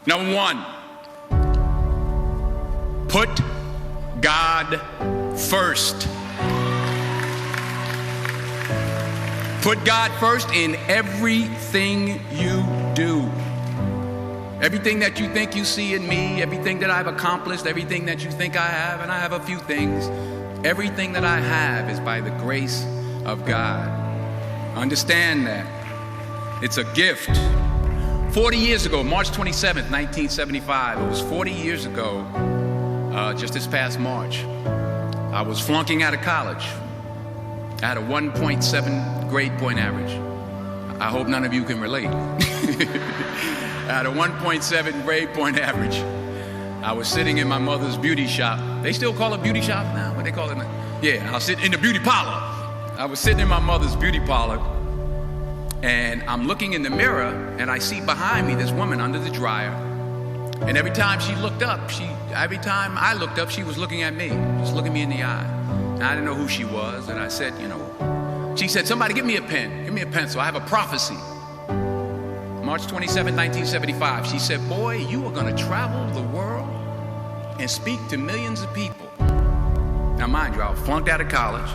Number one, put God first. Put God first in everything you do. Everything that you think you see in me, everything that I've accomplished, everything that you think I have, and I have a few things, everything that I have is by the grace of God. Understand that. It's a gift. 40 years ago, March 27th, 1975, it was 40 years ago, just this past March, I was flunking out of college. I had a 1.7 grade point average. I hope none of you can relate. I had a 1.7 grade point average. I was sitting in my mother's beauty shop. They still call it beauty shop now? What they call it now? Yeah, I was sitting in the beauty parlor. I was sitting in my mother's beauty parlor, and I'm looking in the mirror, and I see behind me this woman under the dryer. And every time I looked up, she was looking at me, just looking me in the eye. And I didn't know who she was, and I said, she said, somebody give me a pen, give me a pencil, I have a prophecy. March 27, 1975, she said, boy, you are gonna travel the world and speak to millions of people. Now mind you, I flunked out of college.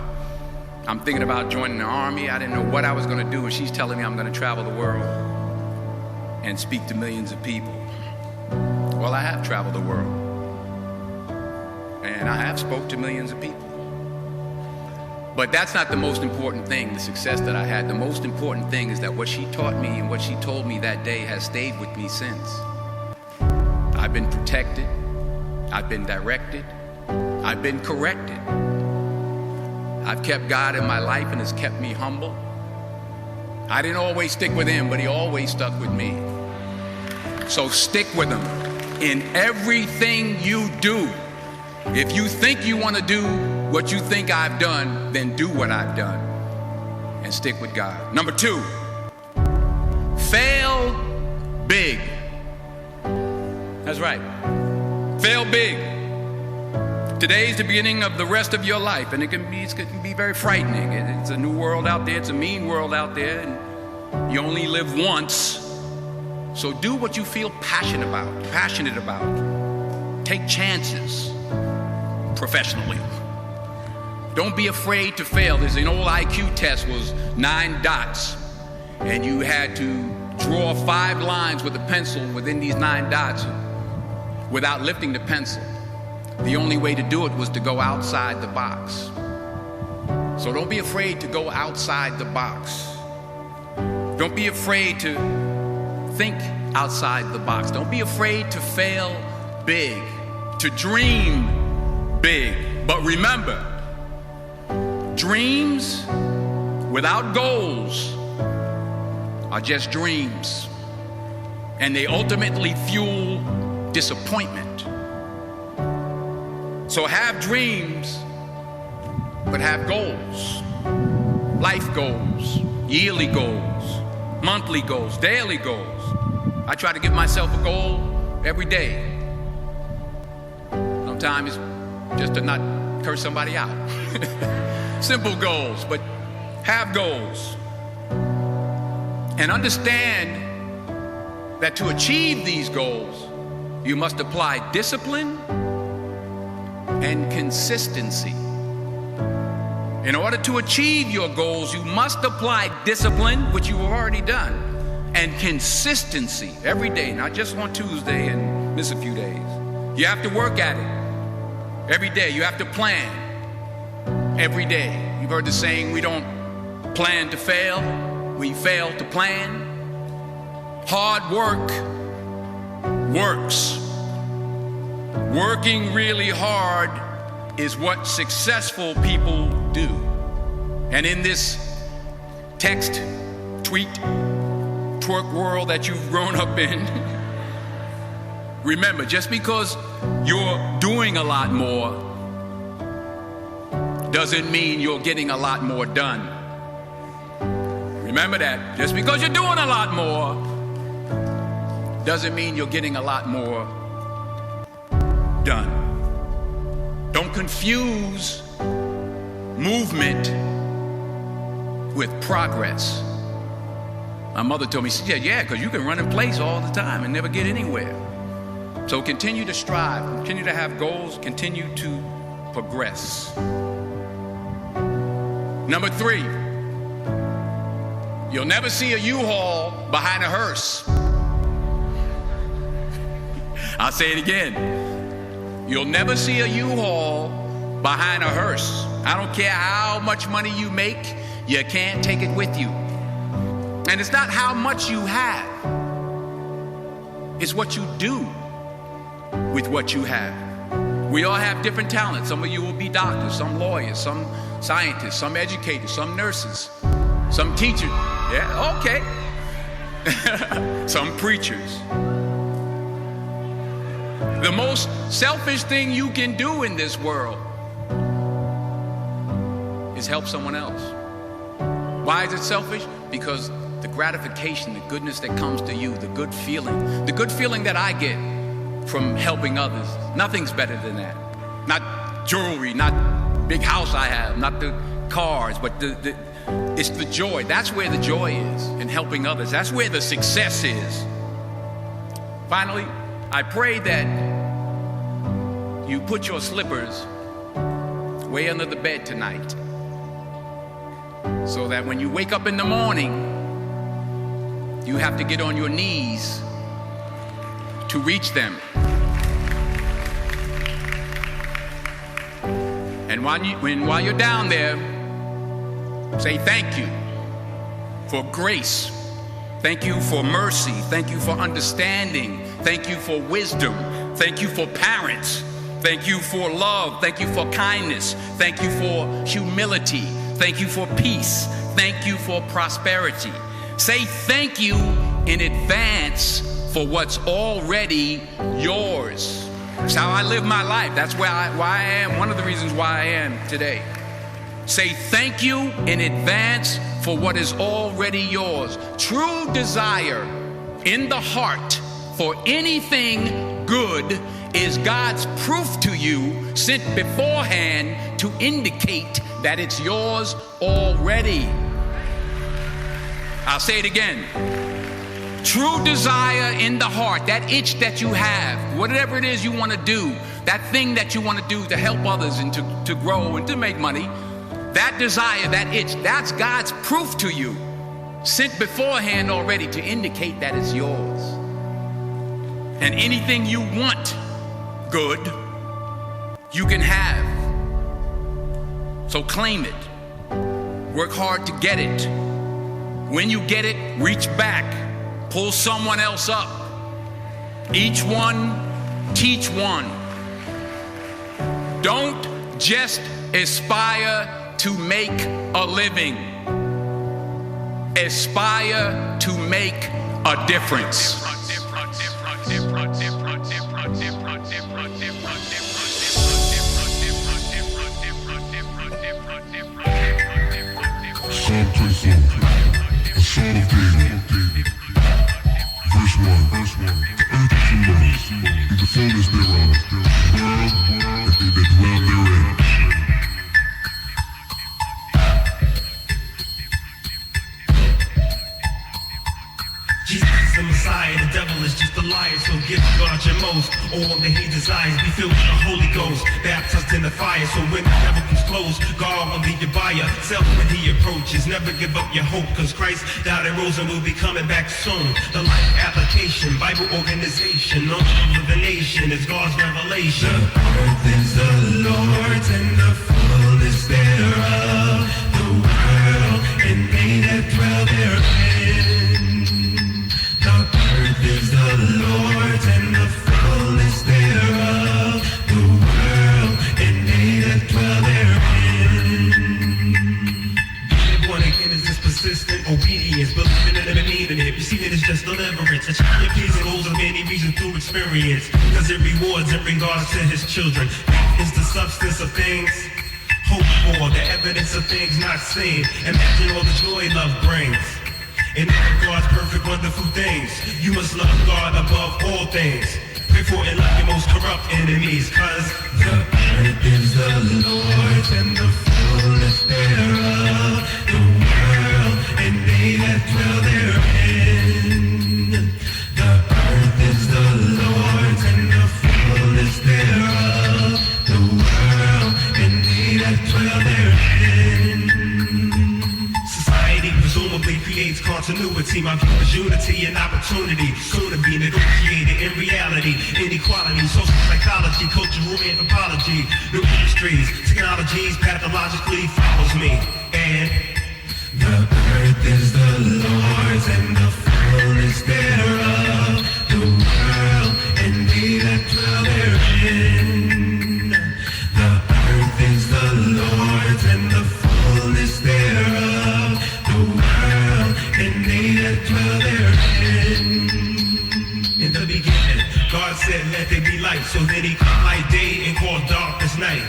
I'm thinking about joining the army. I didn't know what I was gonna do, and she's telling me I'm gonna travel the world and speak to millions of people. Well, I have traveled the world, and I have spoke to millions of people. But that's not the most important thing, the success that I had. The most important thing is that what she taught me and what she told me that day has stayed with me since. I've been protected, I've been directed, I've been corrected. I've kept God in my life, and has kept me humble. I didn't always stick with him, but he always stuck with me. So stick with him in everything you do. If you think you want to do what you think I've done, then do what I've done and stick with God. Number two, fail big. That's right. Fail big. Today's the beginning of the rest of your life, and it can be very frightening. It's a new world out there. It's a mean world out there, and you only live once. So do what you feel passionate about. Take chances professionally. Don't be afraid to fail. There's an old IQ test, was 9 dots, and you had to draw 5 lines with a pencil within these 9 dots without lifting the pencil. The only way to do it was to go outside the box. So don't be afraid to go outside the box. Don't be afraid to think outside the box. Don't be afraid to fail big, to dream big. But remember, dreams without goals are just dreams, and they ultimately fuel disappointment. So have dreams, but have goals. Life goals, yearly goals, monthly goals, daily goals. I try to give myself a goal every day. Sometimes it's just to not curse somebody out. Simple goals, but have goals. And understand that to achieve these goals, you must apply discipline and consistency. In order to achieve your goals, you must apply discipline, which you have already done, and consistency every day, not just on Tuesday and miss a few days. You have to work at it every day. You have to plan every day. You've heard the saying, we don't plan to fail, we fail to plan. Hard work works. Working really hard is what successful people do. And in this text, tweet, twerk world that you've grown up in, remember, just because you're doing a lot more doesn't mean you're getting a lot more done. Remember that. Just because you're doing a lot more doesn't mean you're getting a lot more done. Don't confuse movement with progress. My mother told me, she said, yeah, because you can run in place all the time and never get anywhere. So continue to strive, continue to have goals, continue to progress. Number 3, you'll never see a U-Haul behind a hearse. I'll say it again. You'll never see a U-Haul behind a hearse. I don't care how much money you make, you can't take it with you. And it's not how much you have, it's what you do with what you have. We all have different talents. Some of you will be doctors, some lawyers, some scientists, some educators, some nurses, some teachers. Yeah, okay. Some preachers. The most selfish thing you can do in this world is help someone else. Why is it selfish? Because the gratification, the goodness that comes to you, the good feeling that I get from helping others, nothing's better than that. Not jewelry, not big house I have, not the cars, but it's the joy. That's where the joy is, in helping others. That's where the success is. Finally, I pray that you put your slippers way under the bed tonight, so that when you wake up in the morning, you have to get on your knees to reach them. And while you're down there, say thank you for grace. Thank you for mercy. Thank you for understanding. Thank you for wisdom. Thank you for parents. Thank you for love. Thank you for kindness. Thank you for humility. Thank you for peace. Thank you for prosperity. Say thank you in advance for what's already yours. That's how I live my life. That's why I am. One of the reasons why I am today. Say thank you in advance for what is already yours. True desire in the heart for anything good is God's proof to you, sent beforehand to indicate that it's yours already. I'll say it again. True desire in the heart, that itch that you have, whatever it is you want to do, that thing that you want to do to help others and to grow and to make money, that desire, that itch, that's God's proof to you, sent beforehand already to indicate that it's yours. And anything you want good, you can have. So claim it. Work hard to get it. When you get it, reach back. Pull someone else up. Each one, teach one. Don't just aspire to make a living. Aspire to make a difference. Psalm 22, verse 1. The earth is the Lord's, and the fullness thereof, the world and they that dwell therein. Jesus is the Messiah, the devil is just a liar, so give God your most. All that he desires, be filled with the Holy Ghost, baptized in the fire, so when the devil comes close, God will lead you by yourself when he approaches. Never give up your hope, cause Christ died and rose and will be coming back soon. The life application, Bible organization, no of the nation is God's revelation. The earth is the Lord's and the fullness thereof, the world and they that dwell therein. The earth is the Lord's and the fullness thereof, the world and they that dwell therein. Being born again is this persistent obedience, believing in it and needing it. Receiving is just deliverance. Achieving peace and goals of many reasons through experience, because it rewards in regards to his children. Faith is the substance of things hoped for, the evidence of things not seen. Imagine all the joy love brings. In God's perfect, wonderful things, you must love God above all things. Pray for and love your most corrupt enemies, cause the earth is the Lord's and the fullness thereof, the world and they that dwell therein. The earth is the Lord's and the opportunity, soon to be negotiated in reality. Inequality, social psychology, cultural anthropology, new industries, technologies, pathologically follows me. And the earth is the Lord's and the fullness thereof, the world and they that dwell therein. The earth is the Lord's and the fullness thereof, the world and they that dwell therein. In the beginning, God said, let there be light, so then he called light day and called darkness night.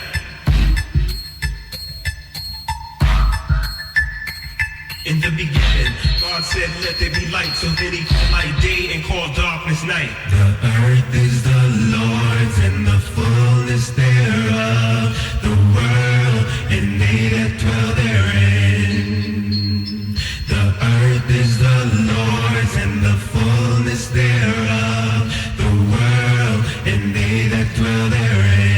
In the beginning, God said, let there be light, so then he called light day and called darkness night. The earth is the Lord's and the fullness thereof, the world and they that dwell therein. The earth is the Lord's and the fullness thereof, the world and they that dwell therein.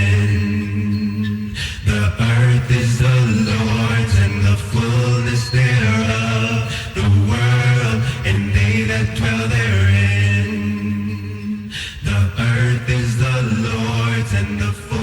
The earth is the Lord's and the fullness thereof, the world and they that dwell therein. The earth is the Lord's and the fullness